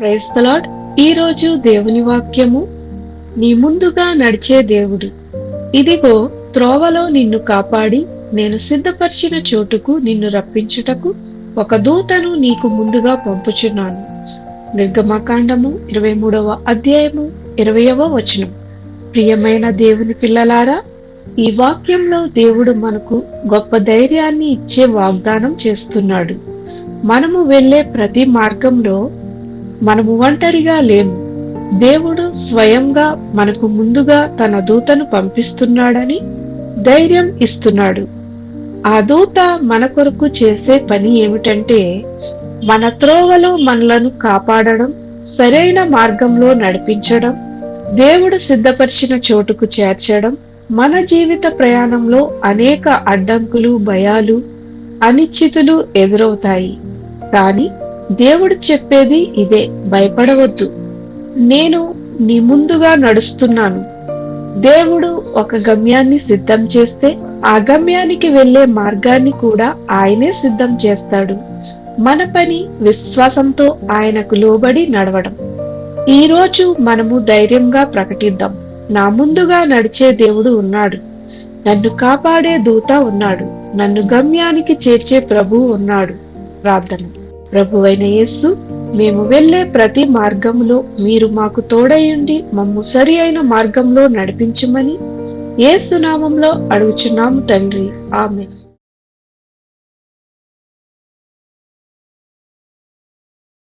Praise the lord. ఈ రోజు దేవుని వాక్యము, నీ ముందుగా నడిచే దేవుడు. ఇదిగో త్రోవలో నిన్ను కాపాడి నేను సిద్ధపరిచిన చోటుకు నిన్ను రప్పించుటకు ఒక దూతను నీకు ముందుగా పంపుచున్నాను. నిర్గమకాండము 23వ అధ్యాయము 20వ వచనం. ప్రియమైన దేవుని పిల్లలారా, ఈ వాక్యంలో దేవుడు మనకు గొప్ప ధైర్యాన్ని ఇచ్చే వాగ్దానం చేస్తున్నాడు. మనము వెళ్లే ప్రతి మార్గంలో మనము ఒంటరిగా లేము. దేవుడు స్వయంగా మనకు ముందుగా తన దూతను పంపిస్తున్నాడని ధైర్యం ఇస్తున్నాడు. ఆ దూత మన కొరకు చేసే పని ఏమిటంటే, మన త్రోవలో మనలను కాపాడడం, సరైన మార్గంలో నడిపించడం, దేవుడు సిద్ధపరిచిన చోటుకు చేర్చడం. మన జీవిత ప్రయాణంలో అనేక అడ్డంకులు, భయాలు, అనిశ్చితులు ఎదురవుతాయి. కాని దేవుడు చెప్పేది ఇదే: భయపడవద్దు, నేను నీ ముందుగా నడుస్తున్నాను. దేవుడు ఒక గమ్యాన్ని సిద్ధం చేస్తే ఆ గమ్యానికి వెళ్లే మార్గాన్ని కూడా ఆయనే సిద్ధం చేస్తాడు. మన పని విశ్వాసంతో ఆయనకు లోబడి నడవడం. ఈ రోజు మనము ధైర్యంగా ప్రకటిద్దాం: నా ముందుగా నడిచే దేవుడు ఉన్నాడు, నన్ను కాపాడే దూత ఉన్నాడు, నన్ను గమ్యానికి చేర్చే ప్రభువు ఉన్నాడు. ప్రార్థన. ప్రభువైన యేసు, మేము వెళ్లే ప్రతి మార్గంలో మీరు మాకు తోడయుండి మమ్ము సరి అయిన మార్గంలో నడిపించమని యేసు నామంలో అడుగుచున్నాము తండ్రి. ఆమేన్.